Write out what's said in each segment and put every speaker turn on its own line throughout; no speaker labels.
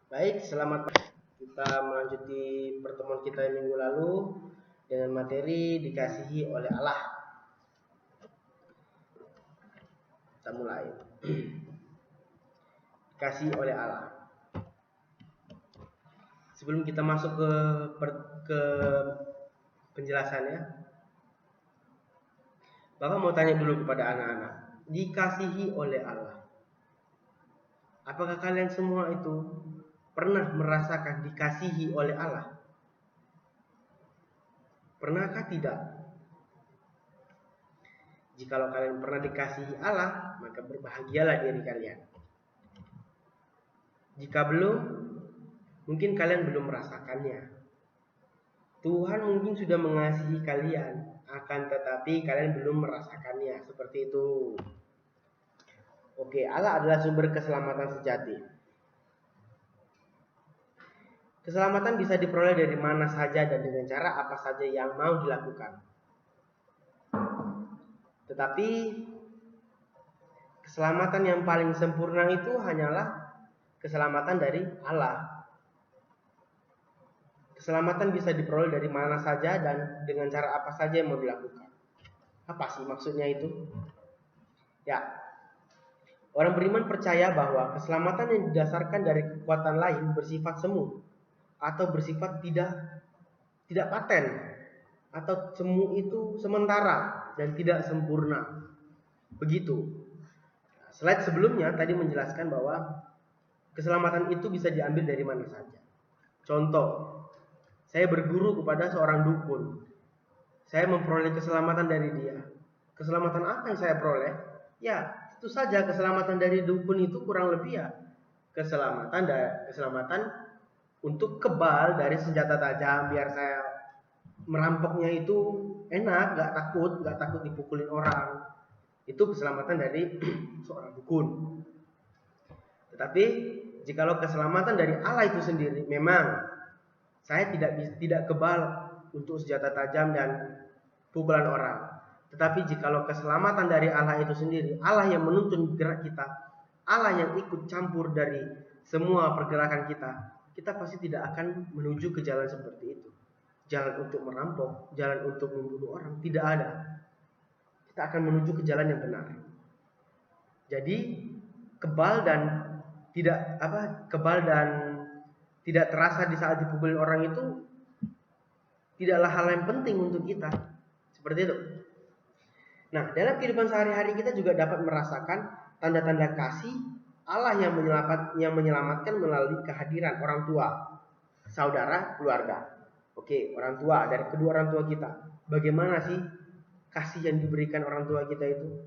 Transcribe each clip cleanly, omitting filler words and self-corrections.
Baik, selamat kita melanjuti pertemuan kita yang minggu lalu dengan materi dikasihi oleh Allah. Kita mulai. Dikasihi oleh Allah. Sebelum kita masuk ke penjelasannya, Bapak mau tanya dulu kepada anak-anak. Dikasihi oleh Allah. Apakah kalian semua itu pernah merasakan dikasihi oleh Allah? Pernahkah tidak? Jikalau kalian pernah dikasihi Allah, maka berbahagialah diri kalian. Jika belum, mungkin kalian belum merasakannya. Tuhan mungkin sudah mengasihi kalian, akan tetapi kalian belum merasakannya. Seperti itu. Oke, Allah adalah sumber keselamatan sejati. Keselamatan bisa diperoleh dari mana saja dan dengan cara apa saja yang mau dilakukan. Tetapi keselamatan yang paling sempurna itu hanyalah keselamatan dari Allah. Keselamatan bisa diperoleh dari mana saja dan dengan cara apa saja yang mau dilakukan. Apa sih maksudnya itu? Ya, orang beriman percaya bahwa keselamatan yang didasarkan dari kekuatan lain bersifat semu atau bersifat tidak paten, atau semu itu sementara dan tidak sempurna. Begitu. Slide sebelumnya tadi menjelaskan bahwa keselamatan itu bisa diambil dari mana saja. Contoh, saya berguru kepada seorang dukun. Saya memperoleh keselamatan dari dia. Keselamatan apa yang saya peroleh? Ya, itu saja keselamatan dari dukun itu kurang lebih ya keselamatan untuk kebal dari senjata tajam, biar saya merampoknya itu enak, nggak takut dipukulin orang. Itu keselamatan dari seorang dukun. Tetapi jikalau keselamatan dari Allah itu sendiri, memang saya tidak kebal untuk senjata tajam dan pukulan orang. Tetapi jikalau keselamatan dari Allah itu sendiri, Allah yang menuntun gerak kita, Allah yang ikut campur dari semua pergerakan kita pasti tidak akan menuju ke jalan seperti itu. Jalan untuk merampok, jalan untuk membunuh orang, tidak ada. Kita akan menuju ke jalan yang benar. Jadi kebal dan tidak terasa di saat dipukulin orang itu tidaklah hal yang penting untuk kita. Seperti itu. Nah, dalam kehidupan sehari-hari kita juga dapat merasakan tanda-tanda kasih Allah yang menyelamatkan melalui kehadiran orang tua, saudara, keluarga. Oke, orang tua, dari kedua orang tua kita. Bagaimana sih kasih yang diberikan orang tua kita itu?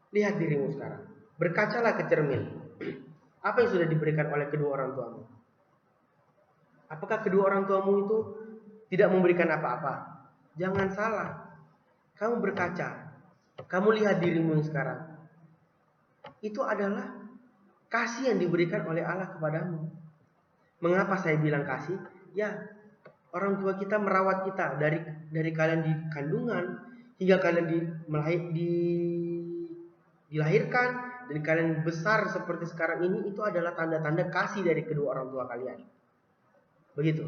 Lihat dirimu sekarang. Berkacalah ke cermin. Apa yang sudah diberikan oleh kedua orang tuamu? Apakah kedua orang tuamu itu tidak memberikan apa-apa? Jangan salah. Kamu berkaca. Kamu lihat dirimu yang sekarang. Itu adalah kasih yang diberikan oleh Allah kepadamu. Mengapa saya bilang kasih? Ya, orang tua kita merawat kita dari kalian di kandungan hingga kalian dilahirkan dan kalian besar seperti sekarang ini, itu adalah tanda-tanda kasih dari kedua orang tua kalian. Begitu.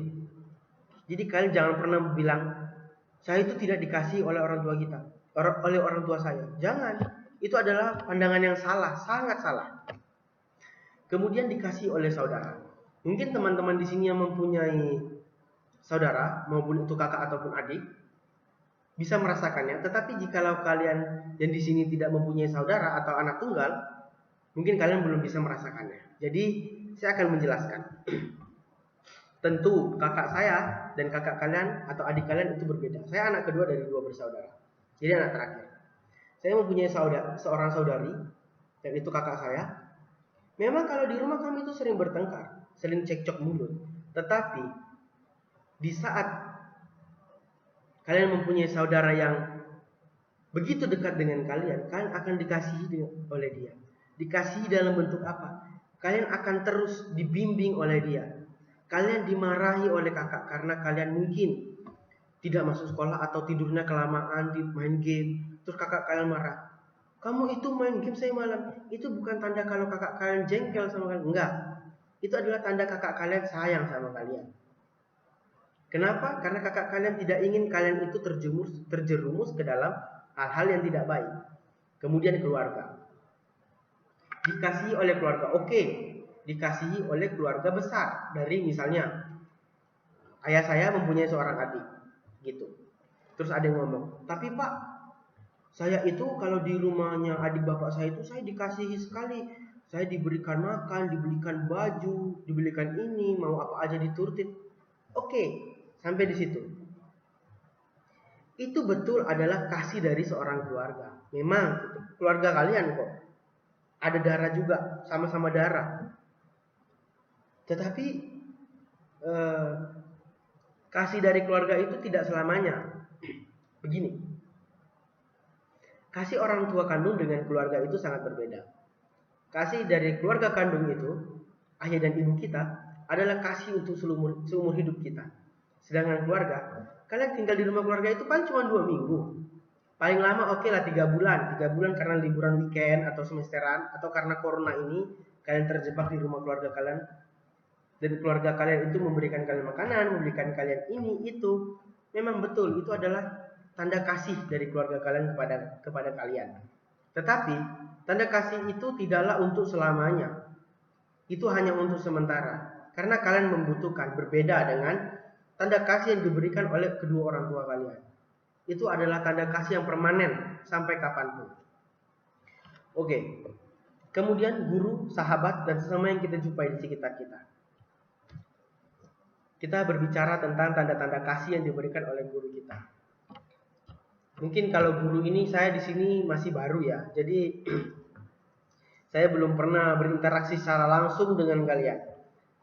Jadi kalian jangan pernah bilang saya itu tidak dikasih oleh orang tua kita, oleh orang tua saya. Jangan. Itu adalah pandangan yang salah, sangat salah. Kemudian dikasih oleh saudara. Mungkin teman-teman di sini yang mempunyai saudara, maupun itu kakak ataupun adik, bisa merasakannya. Tetapi jikalau kalian yang di sini tidak mempunyai saudara atau anak tunggal, mungkin kalian belum bisa merasakannya. Jadi saya akan menjelaskan. Tentu kakak saya dan kakak kalian atau adik kalian itu berbeda. Saya anak kedua dari 2 bersaudara. Jadi anak terakhir. Saya mempunyai seorang saudari, dan itu kakak saya. Memang kalau di rumah kami itu sering bertengkar, sering cekcok mulut. Tetapi di saat kalian mempunyai saudara yang begitu dekat dengan kalian akan dikasihi oleh dia. Dikasihi dalam bentuk apa? Kalian akan terus dibimbing oleh dia. Kalian dimarahi oleh kakak karena kalian mungkin tidak masuk sekolah atau tidurnya kelamaan di main game. Terus kakak kalian marah. Kamu itu main game saya malam. Itu bukan tanda kalau kakak kalian jengkel sama kalian. Enggak. itu adalah tanda kakak kalian sayang sama kalian. Kenapa? Karena kakak kalian tidak ingin kalian itu terjerumus ke dalam hal-hal yang tidak baik. Kemudian keluarga. Dikasihi oleh keluarga, oke. Dikasihi oleh keluarga besar. Dari misalnya, ayah saya mempunyai seorang adik. Gitu. Terus ada yang ngomong, tapi Pak, saya itu kalau di rumahnya adik bapak saya itu saya dikasihi sekali. Saya diberikan makan, dibelikan baju, dibelikan ini, mau apa aja diturutin. Oke, sampai di situ. Itu betul adalah kasih dari seorang keluarga. Memang keluarga kalian kok. Ada darah juga, sama-sama darah. Tetapi kasih dari keluarga itu tidak selamanya. Begini. Kasih orang tua kandung dengan keluarga itu sangat berbeda. Kasih dari keluarga kandung itu, ayah dan ibu kita, adalah kasih untuk seumur hidup kita. Sedangkan keluarga, kalian tinggal di rumah keluarga itu kan cuma 2 minggu. Paling lama oke lah 3 bulan. 3 bulan karena liburan weekend atau semesteran, atau karena corona ini, kalian terjebak di rumah keluarga kalian. Dan keluarga kalian itu memberikan kalian makanan, memberikan kalian ini, itu. Memang betul, itu adalah tanda kasih dari keluarga kalian kepada kalian. Tetapi tanda kasih itu tidaklah untuk selamanya. Itu hanya untuk sementara. Karena kalian membutuhkan, berbeda dengan tanda kasih yang diberikan oleh kedua orang tua kalian. Itu adalah tanda kasih yang permanen sampai kapanpun. Oke. Kemudian guru, sahabat, dan sesama yang kita jumpai di sekitar kita. Kita berbicara tentang tanda-tanda kasih yang diberikan oleh guru kita. Mungkin kalau guru ini saya di sini masih baru ya. Jadi saya belum pernah berinteraksi secara langsung dengan kalian.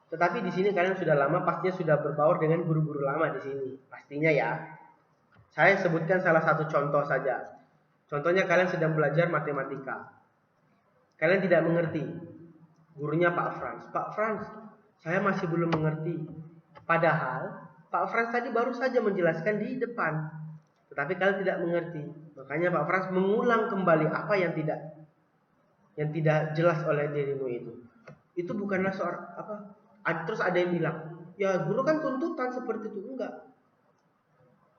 Tetapi di sini kalian sudah lama, pastinya sudah berbaur dengan guru-guru lama di sini. Pastinya ya. Saya sebutkan salah satu contoh saja. Contohnya kalian sedang belajar matematika. Kalian tidak mengerti. Gurunya Pak Frans. Pak Frans, saya masih belum mengerti. Padahal Pak Frans tadi baru saja menjelaskan di depan. Tetapi kalian tidak mengerti. Makanya Pak Frans mengulang kembali apa yang tidak jelas oleh dirimu itu. Itu bukanlah terus ada yang bilang, ya guru kan tuntutan seperti itu. Enggak.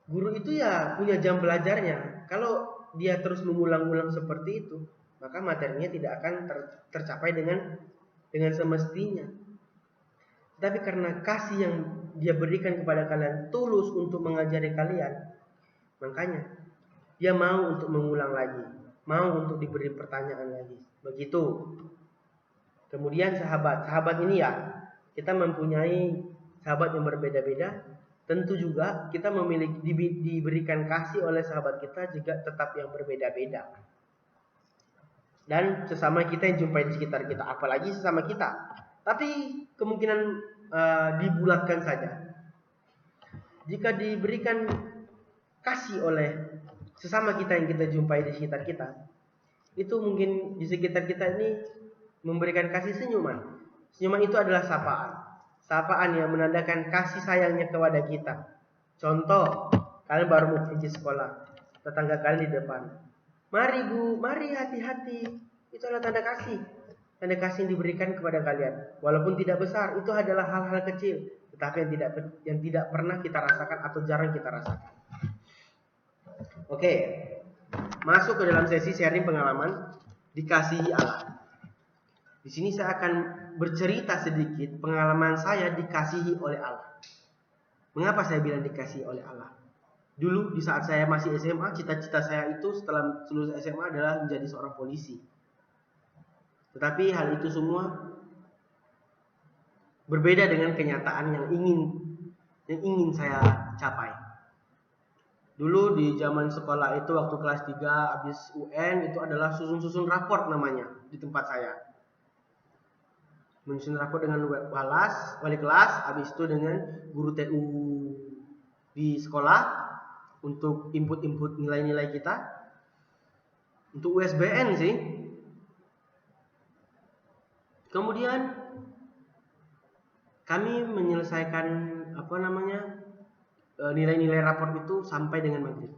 Guru itu ya punya jam belajarnya. Kalau dia terus mengulang-ulang seperti itu, maka materinya tidak akan tercapai dengan semestinya. Tapi karena kasih yang dia berikan kepada kalian tulus untuk mengajari kalian, makanya dia mau untuk mengulang lagi, mau untuk diberi pertanyaan lagi. Begitu. Kemudian sahabat ini ya, kita mempunyai sahabat yang berbeda-beda. Tentu juga kita diberikan kasih oleh sahabat kita juga tetap yang berbeda-beda. Dan sesama kita yang jumpai di sekitar kita, apalagi sesama kita. Tapi kemungkinan dibulatkan saja. Jika diberikan kasih oleh sesama kita yang kita jumpai di sekitar kita, itu mungkin di sekitar kita ini memberikan kasih senyuman. Senyuman itu adalah sapaan yang menandakan kasih sayangnya kepada kita. Contoh, kalian baru mau pergi sekolah, tetangga kalian di depan, mari bu, mari hati-hati. Itu adalah tanda kasih yang diberikan kepada kalian. Walaupun tidak besar, itu adalah hal-hal kecil, tetapi yang tidak pernah kita rasakan atau jarang kita rasakan. Oke, masuk ke dalam sesi sharing pengalaman dikasihi Allah. Di sini saya akan bercerita sedikit pengalaman saya dikasihi oleh Allah. Mengapa saya bilang dikasihi oleh Allah? Dulu di saat saya masih SMA, cita-cita saya itu setelah lulus SMA adalah menjadi seorang polisi. Tetapi hal itu semua berbeda dengan kenyataan yang ingin saya capai. Dulu di zaman sekolah itu waktu kelas 3 habis UN itu adalah susun raport namanya di tempat saya. Menyusun raport dengan wali kelas, habis itu dengan guru TU di sekolah untuk input nilai-nilai kita. Untuk USBN sih. Kemudian kami menyelesaikan nilai-nilai raport itu sampai dengan maghrib.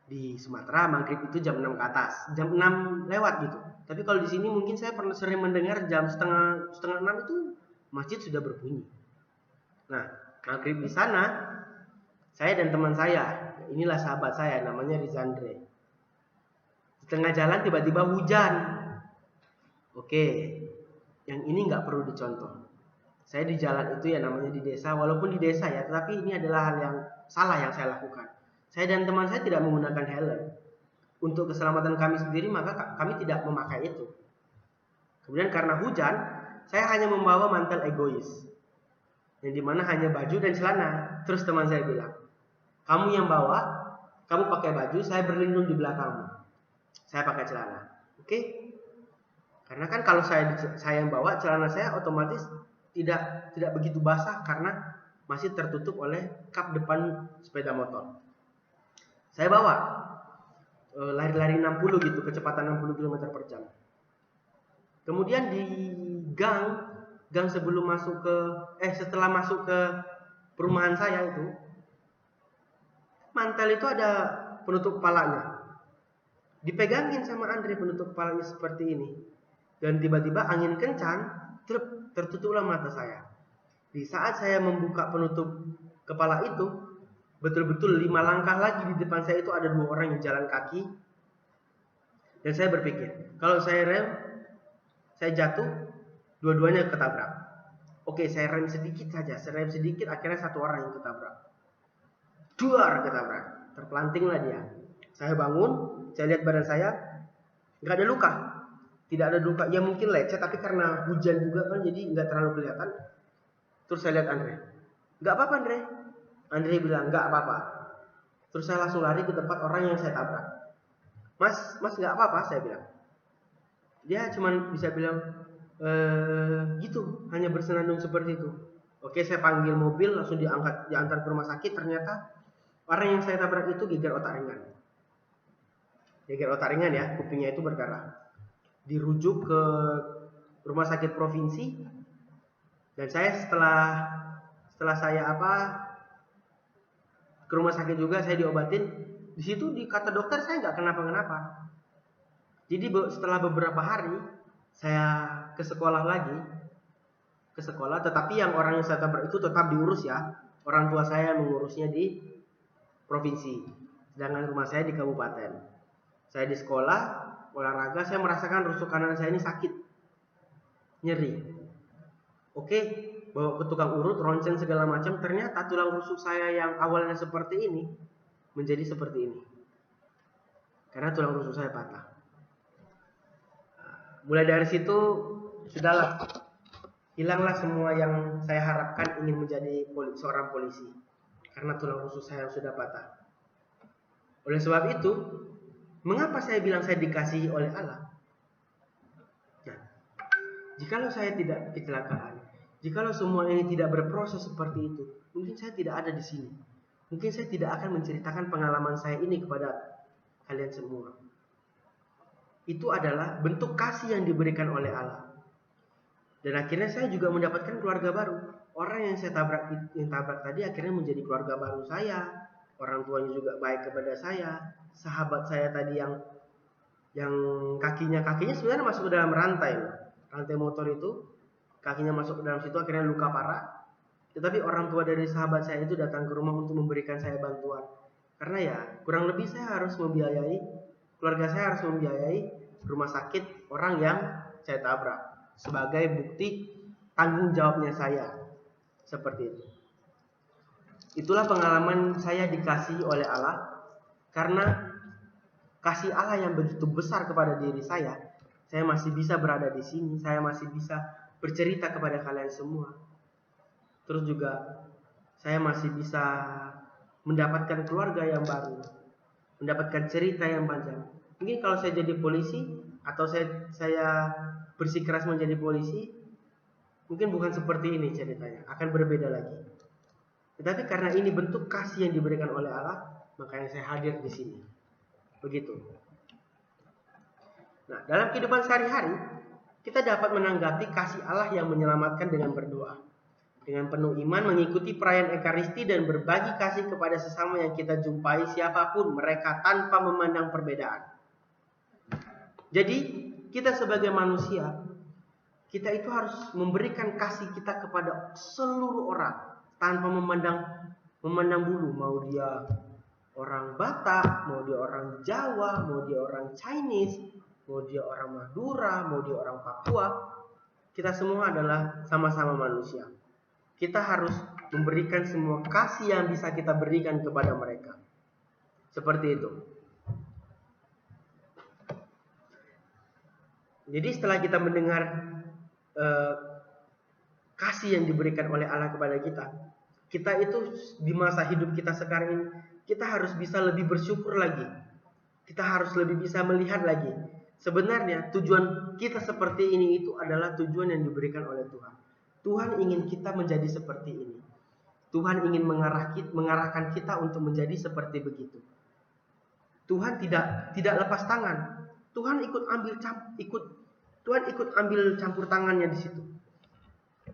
Di Sumatera maghrib itu jam 6 ke atas, jam 6 lewat gitu. Tapi kalau di sini mungkin saya pernah sering mendengar jam setengah 6 itu masjid sudah berbunyi. Nah, maghrib di sana, saya dan teman saya, inilah sahabat saya, namanya Rizandre. Di tengah jalan tiba-tiba hujan. Oke, yang ini nggak perlu dicontoh. Saya di jalan itu ya namanya di desa, walaupun di desa ya, tetapi ini adalah hal yang salah yang saya lakukan. Saya dan teman saya tidak menggunakan helm. Untuk keselamatan kami sendiri maka kami tidak memakai itu. Kemudian karena hujan, saya hanya membawa mantel egois. Yang dimana hanya baju dan celana. Terus teman saya bilang, kamu yang bawa, kamu pakai baju, saya berlindung di belakangmu. Saya pakai celana. Oke? Karena kan kalau saya yang bawa, celana saya otomatis tidak begitu basah karena masih tertutup oleh kap depan sepeda motor. Saya bawa lari-lari 60 gitu, kecepatan 60 km per jam. Kemudian di gang sebelum masuk setelah masuk ke perumahan saya itu, mantel itu ada penutup kepalanya. Dipegangin sama Andre penutup kepalanya seperti ini. Dan tiba-tiba angin kencang, tertutuplah mata saya. Di saat saya membuka penutup kepala itu, betul-betul 5 langkah lagi di depan saya itu ada 2 orang yang jalan kaki. Dan saya berpikir, kalau saya rem, saya jatuh, dua-duanya ketabrak. Oke, saya rem sedikit saja, akhirnya 1 orang yang ketabrak. Duar ketabrak, terpelantinglah dia. Saya bangun, saya lihat badan saya, nggak ada luka. Tidak ada luka, ya mungkin lecet, tapi karena hujan juga kan jadi nggak terlalu kelihatan. Terus saya lihat Andre, nggak apa-apa Andre. Andre bilang nggak apa-apa. Terus saya langsung lari ke tempat orang yang saya tabrak. Mas nggak apa-apa, saya bilang. Dia cuma bisa bilang gitu, hanya bersenandung seperti itu. Oke, saya panggil mobil, langsung diantar ke rumah sakit. Ternyata orang yang saya tabrak itu geger otak ringan. Geger otak ringan ya, kupingnya itu berdarah. Dirujuk ke rumah sakit provinsi, dan saya setelah saya ke rumah sakit juga, saya diobatin. Di situ kata dokter saya nggak kenapa-kenapa. Jadi setelah beberapa hari saya ke sekolah, tetapi yang orang yang saya tabrak itu tetap diurus ya. Orang tua saya mengurusnya di provinsi, sedangkan rumah saya di kabupaten. Saya di sekolah olahraga, saya merasakan rusuk kanan saya ini sakit, nyeri. Oke, bawa ke tukang urut, ronsen segala macam, ternyata tulang rusuk saya yang awalnya seperti ini menjadi seperti ini. Karena tulang rusuk saya patah. Mulai dari situ sudahlah, hilanglah semua yang saya harapkan ingin menjadi seorang polisi, karena tulang rusuk saya sudah patah. Oleh sebab itu, mengapa saya bilang saya dikasihi oleh Allah? Nah, jikalau saya tidak kecelakaan, jikalau semua ini tidak berproses seperti itu, mungkin saya tidak ada di sini. Mungkin saya tidak akan menceritakan pengalaman saya ini kepada kalian semua. Itu adalah bentuk kasih yang diberikan oleh Allah. Dan akhirnya saya juga mendapatkan keluarga baru. Orang yang saya tabrak tadi akhirnya menjadi keluarga baru saya. Orang tuanya juga baik kepada saya. Sahabat saya tadi yang kakinya sebenarnya masuk ke dalam rantai motor itu, kakinya masuk ke dalam situ, akhirnya luka parah. Tetapi orang tua dari sahabat saya itu datang ke rumah untuk memberikan saya bantuan. Karena ya kurang lebih keluarga saya harus membiayai rumah sakit orang yang saya tabrak sebagai bukti tanggung jawabnya saya. Seperti itu. Itulah pengalaman saya dikasihi oleh Allah. Karena kasih Allah yang begitu besar kepada diri saya masih bisa berada di sini, saya masih bisa bercerita kepada kalian semua. Terus juga saya masih bisa mendapatkan keluarga yang baru, mendapatkan cerita yang panjang. Mungkin kalau saya jadi polisi atau saya bersikeras menjadi polisi, mungkin bukan seperti ini ceritanya, akan berbeda lagi. Tetapi karena ini bentuk kasih yang diberikan oleh Allah, makanya saya hadir di sini. Begitu. Nah, dalam kehidupan sehari-hari kita dapat menanggapi kasih Allah yang menyelamatkan dengan berdoa. Dengan penuh iman mengikuti perayaan Ekaristi dan berbagi kasih kepada sesama yang kita jumpai, siapapun mereka, tanpa memandang perbedaan. Jadi kita sebagai manusia kita itu harus memberikan kasih kita kepada seluruh orang tanpa memandang bulu, mau dia orang Batak, mau dia orang Jawa, mau dia orang Chinese, mau dia orang Madura, mau dia orang Papua. Kita semua adalah sama-sama manusia. Kita harus memberikan semua kasih yang bisa kita berikan kepada mereka. Seperti itu. Jadi setelah kita mendengar kasih yang diberikan oleh Allah kepada kita itu di masa hidup kita sekarang ini, kita harus bisa lebih bersyukur lagi. Kita harus lebih bisa melihat lagi. Sebenarnya tujuan kita seperti ini itu adalah tujuan yang diberikan oleh Tuhan. Tuhan ingin kita menjadi seperti ini. Tuhan ingin mengarahkan kita untuk menjadi seperti begitu. Tuhan tidak lepas tangan. Tuhan ikut ambil campur tangannya di situ.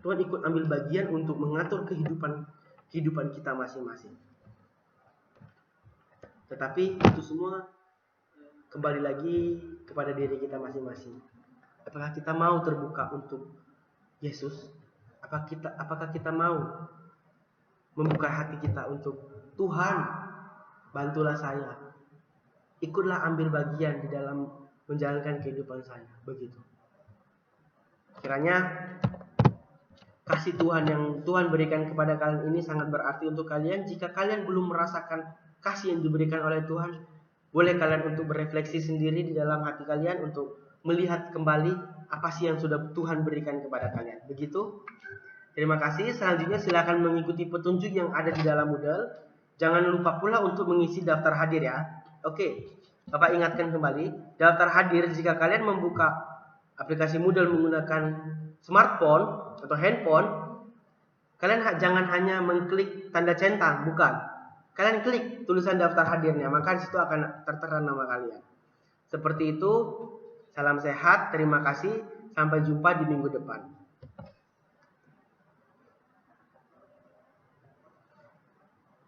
Tuhan ikut ambil bagian untuk mengatur kehidupan kita masing-masing. Tetapi itu semua kembali lagi kepada diri kita masing-masing. Apakah kita mau terbuka untuk Yesus? Apakah kita mau membuka hati kita untuk Tuhan, bantulah saya. Ikutlah ambil bagian di dalam menjalankan kehidupan saya. Begitu. Kiranya kasih Tuhan yang Tuhan berikan kepada kalian ini sangat berarti untuk kalian. Jika kalian belum merasakan kasih yang diberikan oleh Tuhan, boleh kalian untuk berefleksi sendiri di dalam hati kalian untuk melihat kembali apa sih yang sudah Tuhan berikan kepada kalian. Begitu. Terima kasih. Selanjutnya silakan mengikuti petunjuk yang ada di dalam Moodle. Jangan lupa pula untuk mengisi daftar hadir ya. Oke. Bapak ingatkan kembali, daftar hadir jika kalian membuka aplikasi Moodle menggunakan smartphone atau handphone, kalian jangan hanya mengklik tanda centang, bukan. Kalian klik tulisan daftar hadirnya, maka di situ akan tertera nama kalian. Seperti itu. Salam sehat, terima kasih, sampai jumpa di minggu depan.